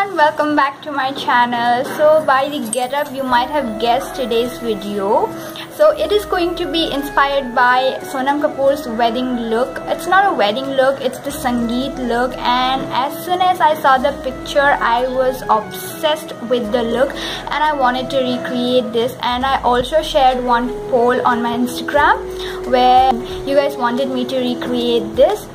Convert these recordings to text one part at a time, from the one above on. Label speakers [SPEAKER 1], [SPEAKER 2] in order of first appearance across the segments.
[SPEAKER 1] everyone, welcome back to my channel. So by the getup you might have guessed today's video. So it is going to be inspired by Sonam Kapoor's wedding look. It's not a wedding look, it's the Sangeet look, and as soon as I saw the picture I was obsessed with the look and I wanted to recreate this. And I also shared one poll on my Instagram where you guys wanted me to recreate this.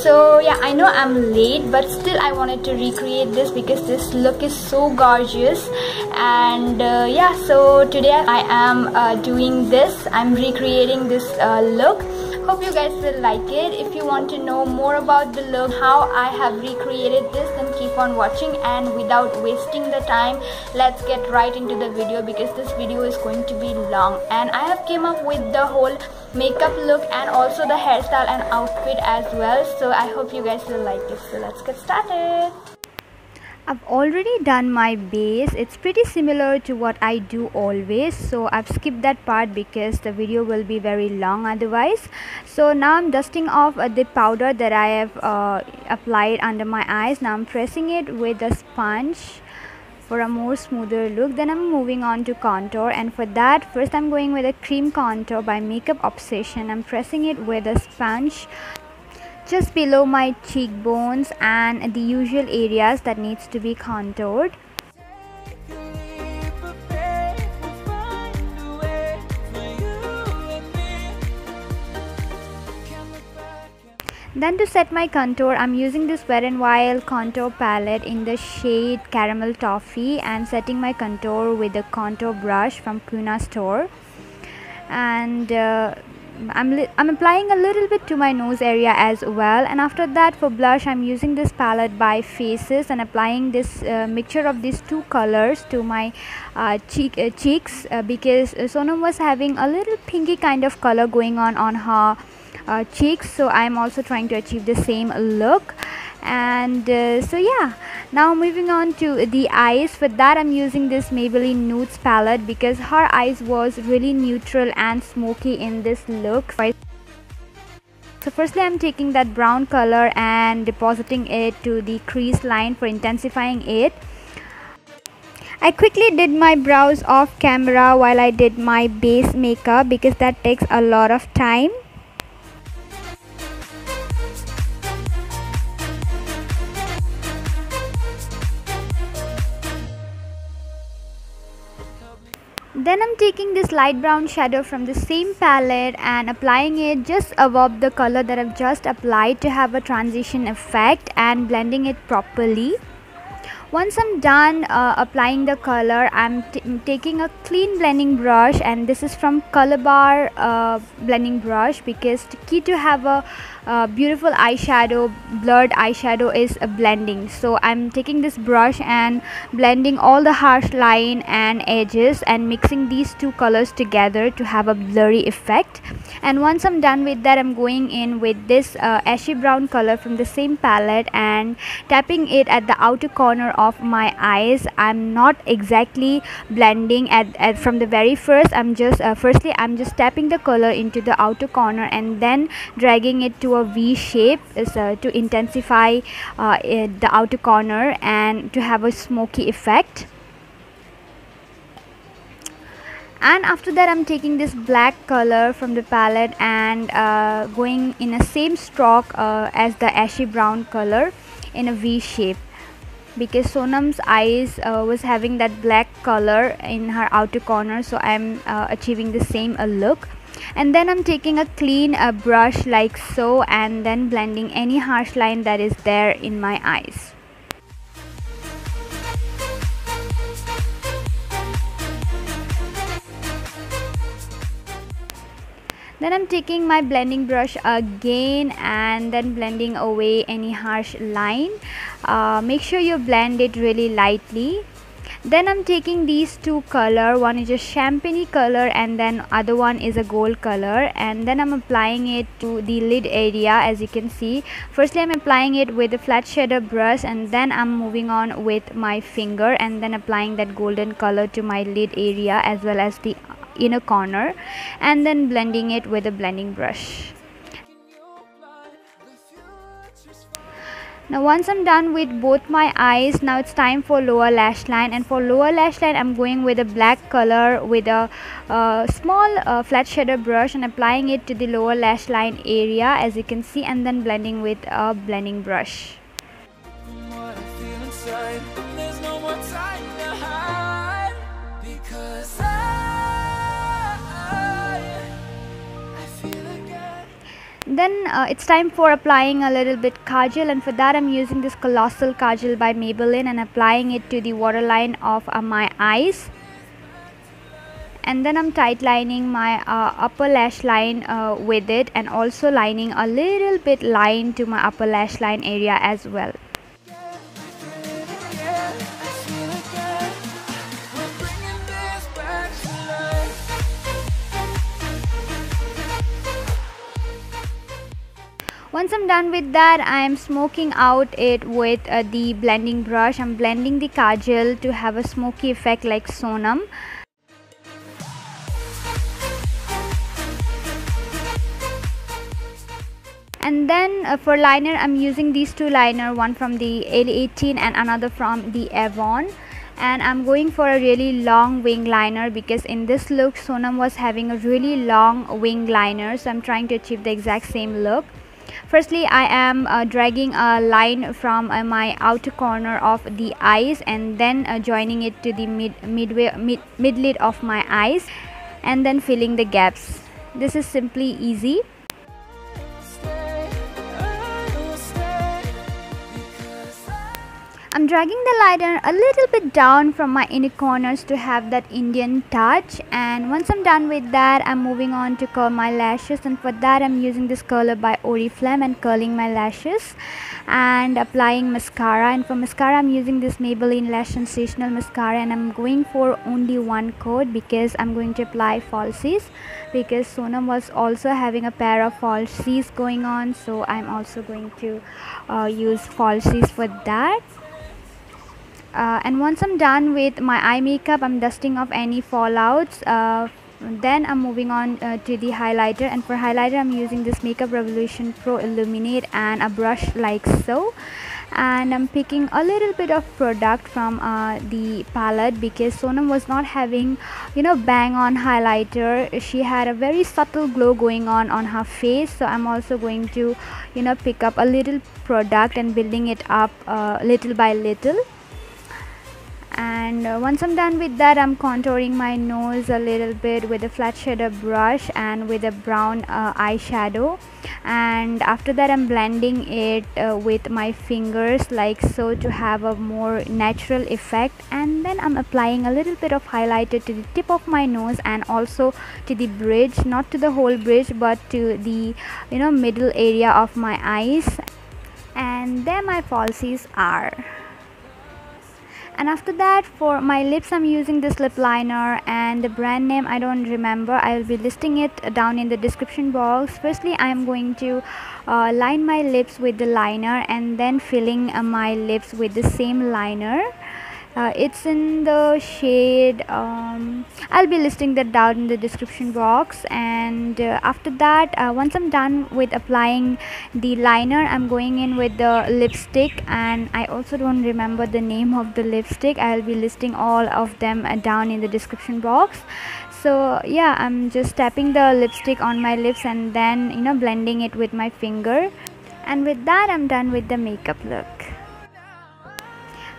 [SPEAKER 1] So yeah, I know I'm late, but still I wanted to recreate this because this look is so gorgeous. And yeah, so today I am doing this. I'm recreating this look. Hope you guys will like it. If you want to know more about the look, how I have recreated this, then keep on watching. And without wasting the time, let's get right into the video because this video is going to be long. And I have came up with the whole makeup look and also the hairstyle and outfit as well. So I hope you guys will like it. So let's get started. I've already done my base. It's pretty similar to what I do always, so I've skipped that part because the video will be very long otherwise. So now I'm dusting off the powder that I have applied under my eyes. Now I'm pressing it with a sponge for a more smoother look. Then I'm moving on to contour, and for that first I'm going with a cream contour by Makeup Obsession. I'm pressing it with a sponge just below my cheekbones and the usual areas that needs to be contoured. Then to set my contour, I'm using this Wet n Wild contour palette in the shade Caramel Toffee and setting my contour with the contour brush from Kuna store. And I'm applying a little bit to my nose area as well. And after that, for blush, I'm using this palette by Faces and applying this mixture of these two colors to my cheeks because Sonam was having a little pinky kind of color going on her cheeks, so I'm also trying to achieve the same look. And so yeah, now moving on to the eyes. For that I'm using this Maybelline Nudes palette because her eyes was really neutral and smoky in this look. So firstly I'm taking that brown color and depositing it to the crease line for intensifying it. I quickly did my brows off camera while I did my base makeup because that takes a lot of time. Then I'm taking this light brown shadow from the same palette and applying it just above the color that I've just applied to have a transition effect and blending it properly. Once I'm done applying the color, I'm taking a clean blending brush, and this is from Color Bar blending brush because the key to have a beautiful eyeshadow, blurred eyeshadow, is a blending. So I'm taking this brush and blending all the harsh line and edges and mixing these two colors together to have a blurry effect. And once I'm done with that, I'm going in with this ashy brown color from the same palette and tapping it at the outer corner of my eyes. I'm not exactly blending at from the very first. I'm just firstly I'm just tapping the color into the outer corner and then dragging it to a V shape to intensify the outer corner and to have a smoky effect. And after that I'm taking this black color from the palette and going in a same stroke as the ashy brown color in a V shape because Sonam's eyes was having that black color in her outer corner, so I'm achieving the same look. And then I'm taking a clean brush like so and then blending any harsh line that is there in my eyes. Then I'm taking my blending brush again and then blending away any harsh line. Make sure you blend it really lightly. Then I'm taking these two color, one is a champagne color and then other one is a gold color, and then I'm applying it to the lid area. As you can see, firstly I'm applying it with a flat shader brush and then I'm moving on with my finger and then applying that golden color to my lid area as well as the inner corner and then blending it with a blending brush. Now once I'm done with both my eyes, now it's time for lower lash line, and for lower lash line I'm going with a black color with a small flat shader brush and applying it to the lower lash line area, as you can see, and then blending with a blending brush. Then it's time for applying a little bit kajal, and for that I'm using this Colossal kajal by Maybelline and applying it to the waterline of my eyes. And then I'm tight lining my upper lash line with it, and also lining a little bit line to my upper lash line area as well. Once I'm done with that, I am smoking out it with the blending brush. I'm blending the kajal to have a smoky effect like Sonam. And then for liner, I'm using these two liner, one from the L18 and another from the Avon. And I'm going for a really long wing liner because in this look Sonam was having a really long wing liner, so I'm trying to achieve the exact same look. Firstly, I am dragging a line from my outer corner of the eyes and then joining it to the mid-lid of my eyes and then filling the gaps. This is simply easy. I'm dragging the liner a little bit down from my inner corners to have that Indian touch, and once I'm done with that, I'm moving on to curl my lashes, and for that I'm using this curler by Oriflame and curling my lashes and applying mascara. And for mascara I'm using this Maybelline Lash Sensational mascara, and I'm going for only one coat because I'm going to apply falsies, because Sonam was also having a pair of falsies going on, so I'm also going to use falsies for that. And once I'm done with my eye makeup, I'm dusting off any fallouts. Then I'm moving on to the highlighter, and for highlighter I'm using this Makeup Revolution Pro Illuminate and a brush like so. And I'm picking a little bit of product from the palette because Sonam was not having, you know, bang on highlighter. She had a very subtle glow going on her face, so I'm also going to, you know, pick up a little product and building it up little by little. And once I'm done with that, I'm contouring my nose a little bit with a flat shader brush and with a brown eyeshadow, and after that I'm blending it with my fingers like so to have a more natural effect. And then I'm applying a little bit of highlighter to the tip of my nose and also to the bridge, not to the whole bridge but to the, you know, middle area of my eyes. And there my falsies are. And after that, for my lips I'm using this lip liner, and the brand name I don't remember. I will be listing it down in the description box. Firstly, I am going to line my lips with the liner and then filling my lips with the same liner. It's in the shade, I'll be listing that down in the description box. And after that, once I'm done with applying the liner, I'm going in with the lipstick, and I also don't remember the name of the lipstick. I'll be listing all of them down in the description box. So yeah, I'm just tapping the lipstick on my lips and then, you know, blending it with my finger, and with that I'm done with the makeup look.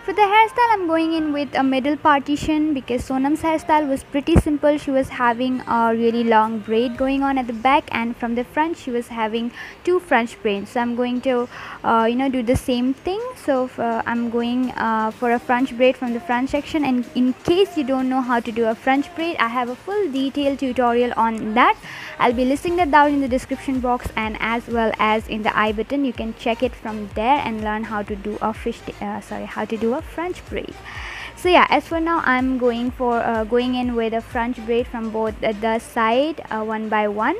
[SPEAKER 1] For the hairstyle, I'm going in with a middle partition because Sonam's hairstyle was pretty simple. She was having a really long braid going on at the back, and from the front she was having two French braids. So I'm going to you know, do the same thing. So I'm going for a French braid from the front section, and in case you don't know how to do a French braid, I have a full detailed tutorial on that. I'll be listing that down in the description box and as well as in the I button. You can check it from there and learn how to do a French braid. So yeah, as for now, I'm going in with a French braid from both the side, one by one.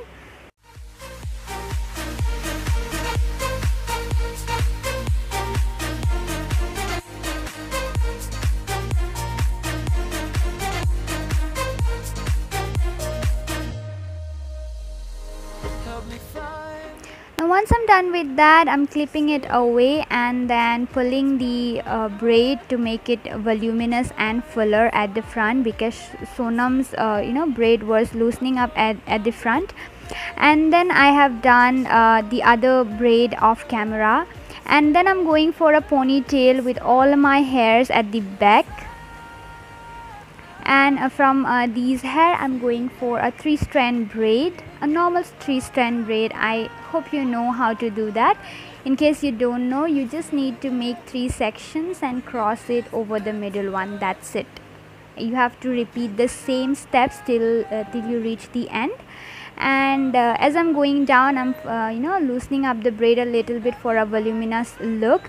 [SPEAKER 1] And once I'm done with that, I'm clipping it away and then pulling the braid to make it voluminous and fuller at the front, because Sonam's braid was loosening up at the front. And then I have done the other braid off camera, and then I'm going for a ponytail with all my hairs at the back. And from these hair I'm going for a 3-strand braid, a normal 3-strand braid. I hope you know how to do that. In case you don't know, you just need to make 3 sections and cross it over the middle one. That's it. You have to repeat the same steps till you reach the end. And as I'm going down, I'm loosening up the braid a little bit for a voluminous look.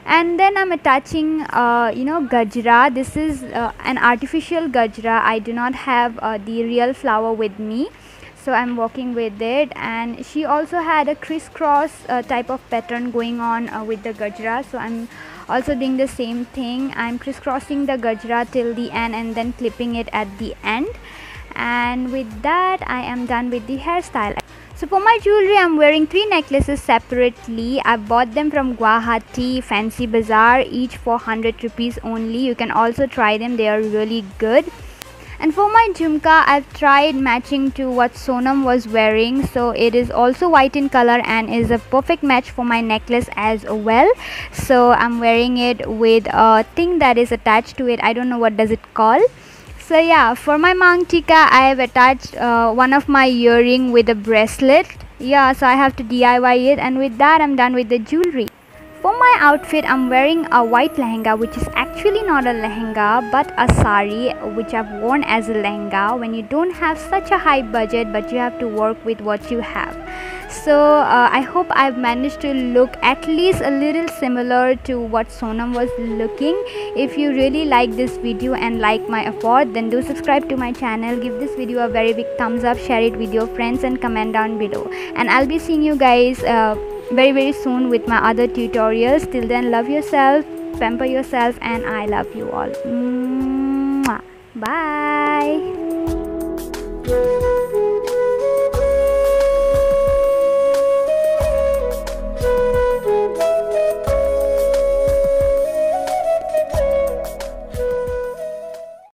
[SPEAKER 1] And then I'm attaching gajra. This is an artificial gajra. I do not have the real flower with me, so I'm working with it. And she also had a crisscross type of pattern going on with the gajra, so I'm also doing the same thing. I'm crisscrossing the gajra till the end and then clipping it at the end. And with that, I am done with the hairstyle. So for my jewelry, I'm wearing 3 necklaces separately. I bought them from Guwahati Fancy Bazaar, each for 100 rupees only. You can also try them, they are really good. And for my jhumka, I've tried matching to what Sonam was wearing. So it is also white in color and is a perfect match for my necklace as well. So I'm wearing it with a thing that is attached to it. I don't know what does it call. So yeah, for my mang tika, I have attached one of my earring with a bracelet. Yeah, so I have to DIY it. And with that, I'm done with the jewelry. For my outfit, I'm wearing a white lehenga, which is actually not a lehenga but a sari, which I've worn as a lehenga when you don't have such a high budget but you have to work with what you have. So I hope I've managed to look at least a little similar to what Sonam was looking. If you really like this video and like my effort, then do subscribe to my channel, give this video a very big thumbs up, share it with your friends and comment down below. And I'll be seeing you guys very soon with my other tutorials. Till then, love yourself, pamper yourself, and I love you all. Mwah. Bye.